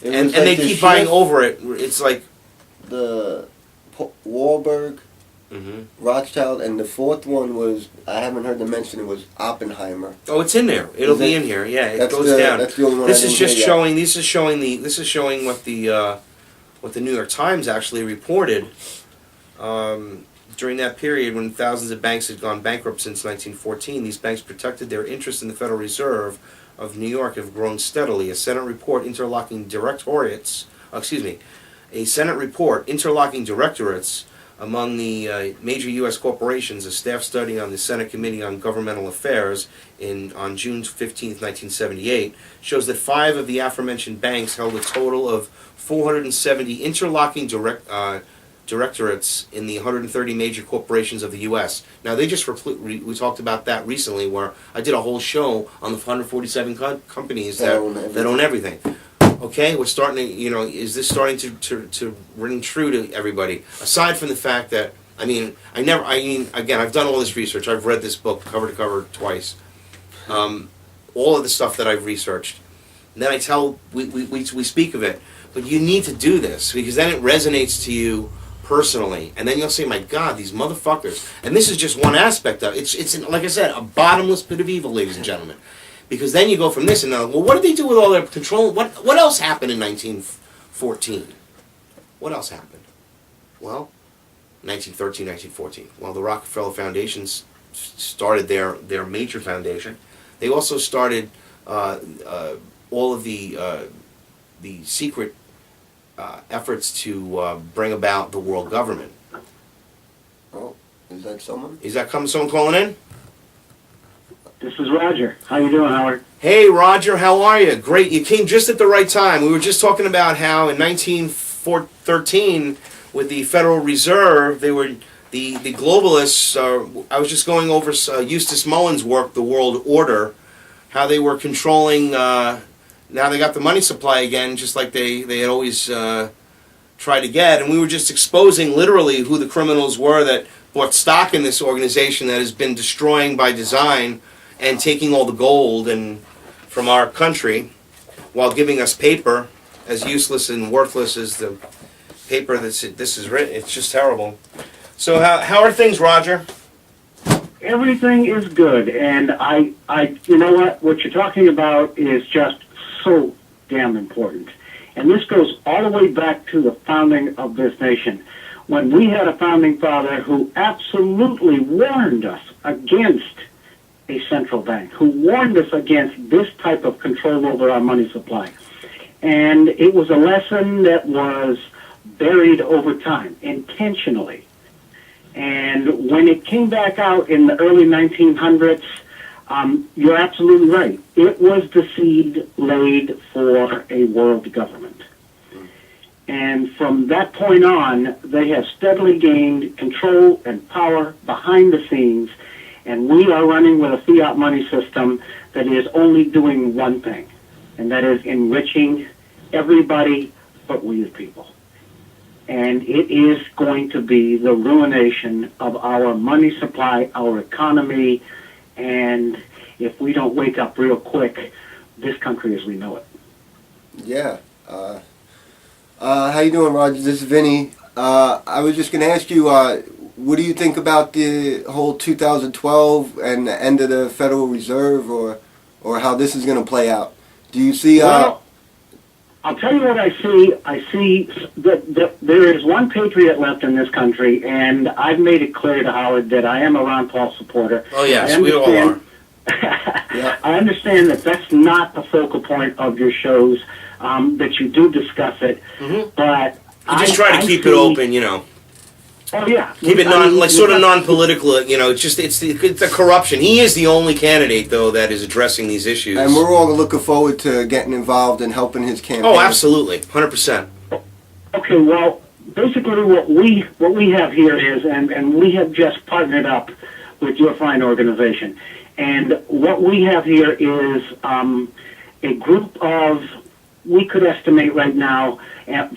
And they keep buying over it. It's like the Warburg, Rothschild, and the fourth one was, I haven't heard them mention it, was Oppenheimer. Oh, it's in there. It'll be in here. Yeah, it goes down. That's the only one. This is just showing. This is showing what the New York Times actually reported during that period when thousands of banks had gone bankrupt since 1914. These banks protected their interest in the Federal Reserve of New York have grown steadily. A Senate report interlocking directorates among the major U.S. corporations, a staff study on the Senate Committee on Governmental Affairs on June 15, 1978, shows that 5 of the aforementioned banks held a total of 470 interlocking directorates in the 130 major corporations of the U.S. Now, they just we talked about that recently, where I did a whole show on the 147 companies that own everything. Okay, we're starting to, is this starting to ring true to everybody? Aside from the fact that, again, I've done all this research. I've read this book cover to cover twice. All of the stuff that I've researched. And then we speak of it. But you need to do this, because then it resonates to you personally. And then you'll say, my God, these motherfuckers. And this is just one aspect of it. It's like I said, a bottomless pit of evil, ladies and gentlemen. Because then you go from this and now, well, what did they do with all their control? What else happened in 1914? What else happened? Well, 1913, 1914. Well, the Rockefeller Foundations started their major foundation. They also started all of the secret efforts to bring about the world government. Oh, is that someone? Is that someone calling in? This is Roger. How you doing, Howard? Hey, Roger, how are you? Great. You came just at the right time. We were just talking about how in 1913, with the Federal Reserve, they were the globalists. I was just going over Eustace Mullen's work, The World Order, how they were controlling. Now they got the money supply again, just like they had always tried to get. And we were just exposing literally who the criminals were that bought stock in this organization that has been destroying by design and taking all the gold from our country while giving us paper as useless and worthless as the paper this is written. It's just terrible. So how are things, Roger? Everything is good, and I you know what you're talking about is just so damn important. And this goes all the way back to the founding of this nation, when we had a founding father who absolutely warned us against a central bank, who warned us against this type of control over our money supply. And it was a lesson that was buried over time, intentionally. And when it came back out in the early 1900s, you're absolutely right. It was the seed laid for a world government. And from that point on, they have steadily gained control and power behind the scenes, and we are running with a fiat money system that is only doing one thing, and that is enriching everybody but we the people. And it is going to be the ruination of our money supply, our economy, and if we don't wake up real quick, this country as we know it. Yeah. How you doing, Roger? This is Vinny. I was just going to ask you, what do you think about the whole 2012 and the end of the Federal Reserve, or how this is going to play out? Do you see... Well, I'll tell you what I see. I see that there is one patriot left in this country, and I've made it clear to Howard that I am a Ron Paul supporter. Oh, yes, we all are. Yeah. I understand that that's not the focal point of your shows, that you do discuss it, but you just try to keep it open, Oh yeah, keep it non-political. It's the corruption. He is the only candidate, though, that is addressing these issues. And we're all looking forward to getting involved and helping his campaign. Oh, absolutely, 100%. Okay, well, basically what we have here is, and we have just partnered up with your fine organization, and what we have here is a group of, we could estimate right now,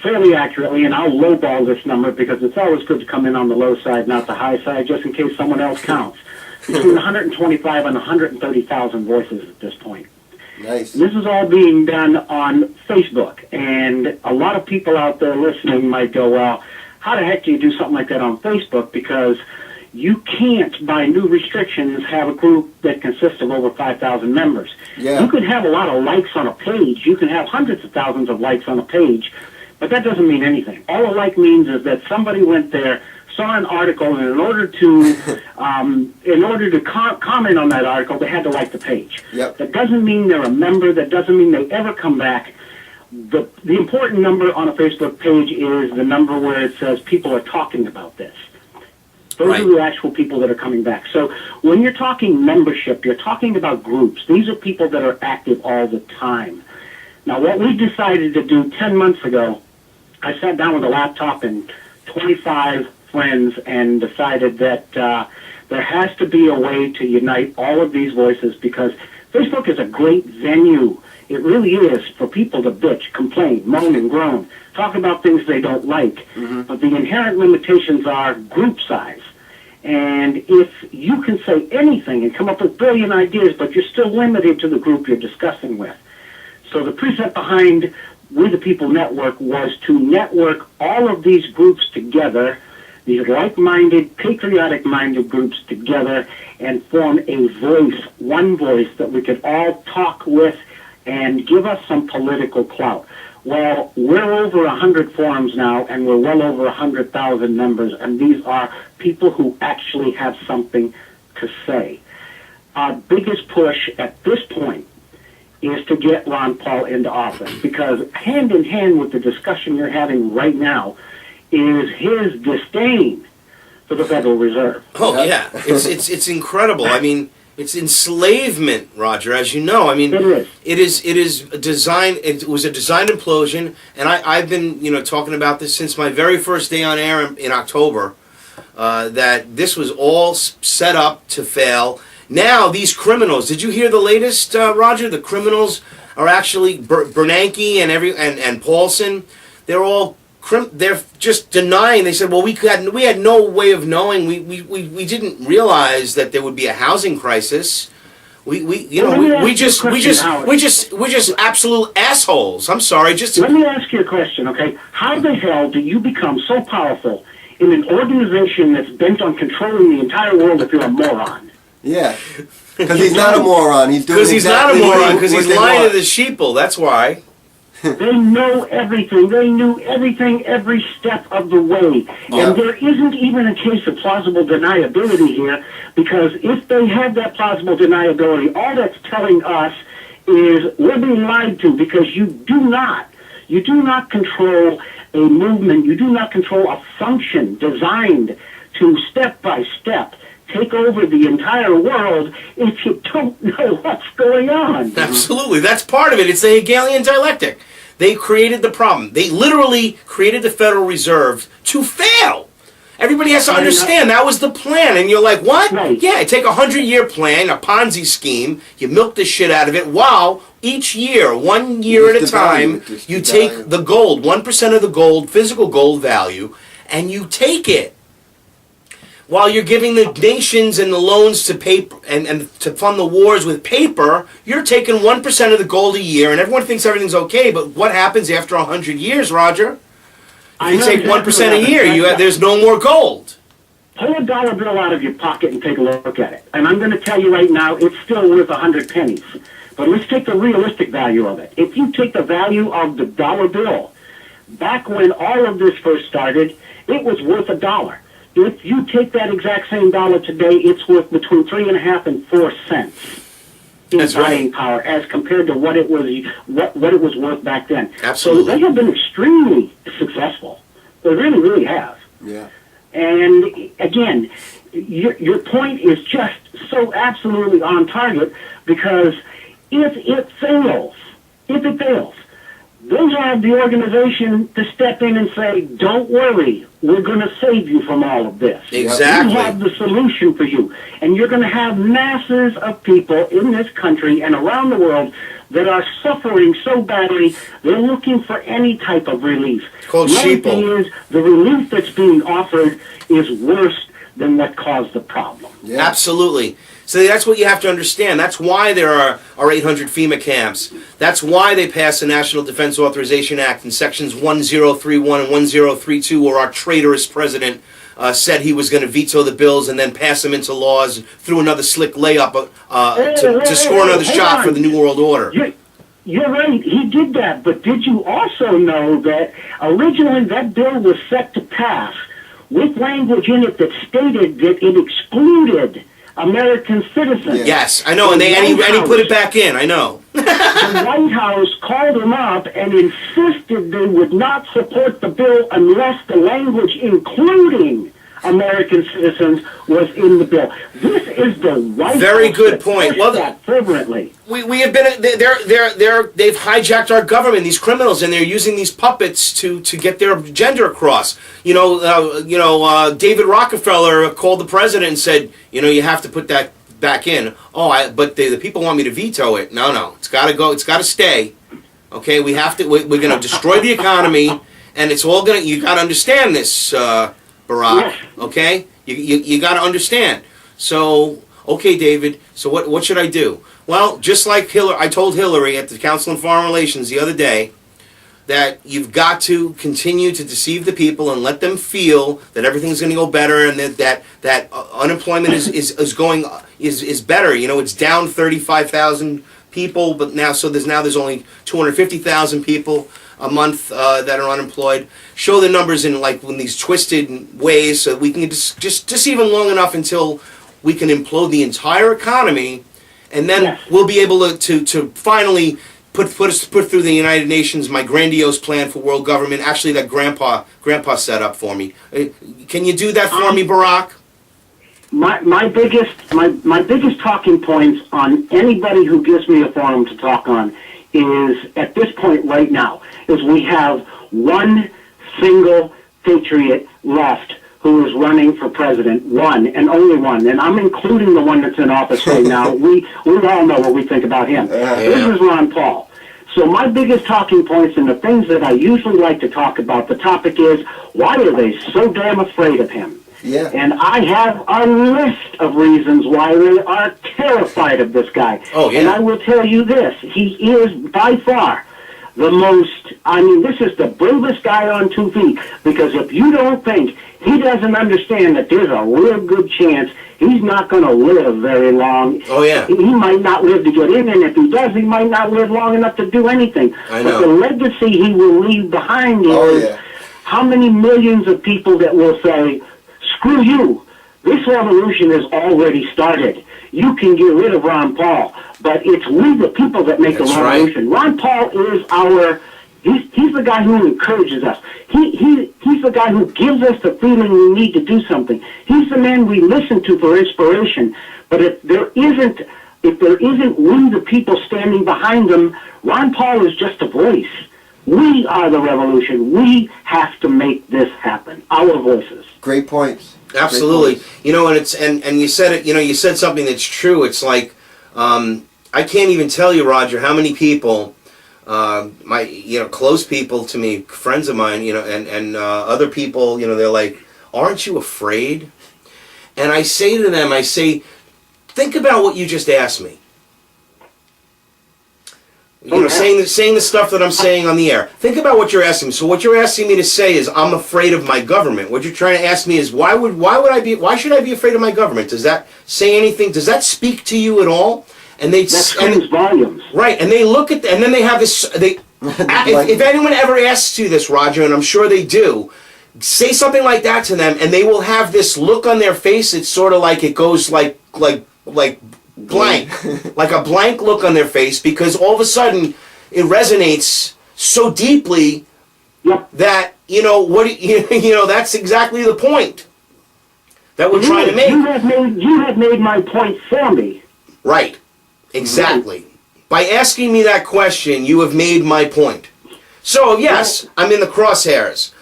fairly accurately, and I'll lowball this number because it's always good to come in on the low side, not the high side, just in case someone else counts. Between 125 and 130,000 voices at this point. Nice. This is all being done on Facebook, and a lot of people out there listening might go, well, how the heck do you do something like that on Facebook? Because you can't, by new restrictions, have a group that consists of over 5,000 members. Yeah. You can have a lot of likes on a page. You can have hundreds of thousands of likes on a page, but that doesn't mean anything. All a like means is that somebody went there, saw an article, and in order to comment on that article, they had to like the page. Yep. That doesn't mean they're a member. That doesn't mean they ever come back. The important number on a Facebook page is the number where it says people are talking about this. Those Right. are the actual people that are coming back. So when you're talking membership, you're talking about groups. These are people that are active all the time. Now, what we decided to do 10 months ago, I sat down with a laptop and 25 friends and decided that there has to be a way to unite all of these voices, because Facebook is a great venue. It really is for people to bitch, complain, moan and groan, talk about things they don't like. But the inherent limitations are group size. And if you can say anything and come up with brilliant ideas, but you're still limited to the group you're discussing with. So the precept behind We the People Network was to network all of these groups together, these like-minded, patriotic-minded groups together, and form a voice, one voice that we could all talk with and give us some political clout. Well, we're over 100 forums now, and we're well over 100,000 members, and these are people who actually have something to say. Our biggest push at this point is to get Ron Paul into office, because hand in hand with the discussion you're having right now is his disdain for the Federal Reserve. Oh yeah, it's incredible. I mean, it's enslavement, Roger, as you know. I mean, It is. It is a design. It was a design implosion, and I've been talking about this since my very first day on air in October. That this was all set up to fail. Now these criminals. Did you hear the latest, Roger? The criminals are actually Bernanke and Paulson. They're all. They're just denying. They said, "Well, we had no way of knowing. We didn't realize that there would be a we're just absolute assholes." I'm sorry. Let me ask you a question, okay? How the hell do you become so powerful in an organization that's bent on controlling the entire world if you're a moron? Yeah. Because he's not a moron. He's doing not a moron. Because he's lying to the sheeple. That's why. They know everything. They knew everything every step of the way. Yeah. And there isn't even a case of plausible deniability here, because if they had that plausible deniability, all that's telling us is we're being lied to, because you do not control a movement. You do not control a function designed to step by step take over the entire world if you don't know what's going on. Absolutely. That's part of it. It's the Hegelian dialectic. They created the problem. They literally created the Federal Reserve to fail. Everybody has to understand that was the plan. And you're like, what? Right. Yeah, take a 100-year plan, a Ponzi scheme, you milk the shit out of it, while each year, 1 year at a time, you take the gold, 1% of the gold, physical gold value, and you take it. While you're giving the nations and the loans to paper and to fund the wars with paper, you're taking 1% of the gold a year, and everyone thinks everything's okay. But what happens after 100 years, Roger? You take 1% a year. There's no more gold. Pull a dollar bill out of your pocket and take a look at it. And I'm going to tell you right now, it's still worth 100 pennies. But let's take the realistic value of it. If you take the value of the dollar bill, back when all of this first started, it was worth $1. If you take that exact same dollar today, it's worth between 3.5 and 4 cents in buying power, as compared to what it was worth back then. Absolutely. So they have been extremely successful. They really, really have. Yeah. And again, your point is just so absolutely on target, because if it fails, they have the organization to step in and say, don't worry, we're going to save you from all of this. Exactly. We have the solution for you. And you're going to have masses of people in this country and around the world that are suffering so badly, they're looking for any type of relief. It's called the only thing sheeple. is, the relief that's being offered is worse than what caused the problem. Yeah. Absolutely. So that's what you have to understand. That's why there are 800 FEMA camps. That's why they passed the National Defense Authorization Act in sections 1031 and 1032, where our traitorous president said he was going to veto the bills and then pass them into laws through another slick layup to score another shot for the New World Order. You're right, he did that, but did you also know that originally that bill was set to pass with language in it that stated that it excluded American citizens? Yes, I know, and he put it back in, I know. The White House called him up and insisted they would not support the bill unless the language including American citizens was in the bill. This is the White House. Very good point. Well, that fervently. We have been they've hijacked our government, these criminals, and they're using these puppets to get their agenda across. David Rockefeller called the president and said, you have to put that back in. But the people want me to veto it. No, it's got to go. It's got to stay. Okay, we have to. We're going to destroy the economy, and it's all going to. You got to understand this, Barack. Okay, you got to understand. So, okay, David. So what should I do? Well, just like I told Hillary at the Council on Foreign Relations the other day, that you've got to continue to deceive the people and let them feel that everything's going to go better and that unemployment is better. It's down 35,000 people, but there's only 250,000 people a month that are unemployed. Show the numbers in these twisted ways so that we can just deceive them long enough until we can implode the entire economy, and then we'll be able to finally put through the United Nations my grandiose plan for world government. Actually, that Grandpa set up for me. Can you do that for me, Barack? My biggest talking points on anybody who gives me a forum to talk on is, at this point right now, is we have one single patriot left who is running for president, one and only one, and I'm including the one that's in office right now. We all know what we think about him. This is Ron Paul. So my biggest talking points and the things that I usually like to talk about, the topic is, why are they so damn afraid of him? Yeah. And I have a list of reasons why they are terrified of this guy. Oh, yeah. And I will tell you this, he is by far the most, this is the bravest guy on 2 feet, because if you don't think he doesn't understand that there's a real good chance he's not going to live very long. Oh, yeah. He might not live to get in, and if he does, he might not live long enough to do anything. I know. But the legacy he will leave behind is how many millions of people that will say, screw you, this revolution has already started. You can get rid of Ron Paul, but it's we the people that make the revolution. Right. Ron Paul is he's the guy who encourages us. He's the guy who gives us the feeling we need to do something. He's the man we listen to for inspiration. But if there isn't we the people standing behind them, Ron Paul is just a voice. We are the revolution. We have to make this happen. Our voices. Great points. Absolutely. Great points. And you said it. You said something that's true. It's like I can't even tell you, Roger, how many people, my close people to me, friends of mine, and other people, they're like, "Aren't you afraid?" And I say to them, think about what you just asked me. Saying the stuff that I'm saying on the air. Think about what you're asking me. So what you're asking me to say is, I'm afraid of my government. What you're trying to ask me is, why should I be afraid of my government? Does that say anything? Does that speak to you at all? And that screams volumes. Right, and they look at and then they have this. If anyone ever asks you this, Roger, and I'm sure they do, say something like that to them, and they will have this look on their face. It's sort of like it goes like blank, like a blank look on their face, because all of a sudden it resonates so deeply that that's exactly the point that we're trying to make. You have made my point for me. Right, exactly. By asking me that question, you have made my point. So yes, I'm in the crosshairs.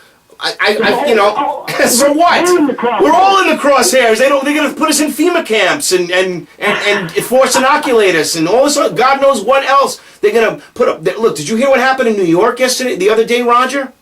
So what? We're all in the crosshairs. They're going to put us in FEMA camps and force inoculate us and all this. God knows what else they're going to put up. Look, did you hear what happened in New York the other day, Roger?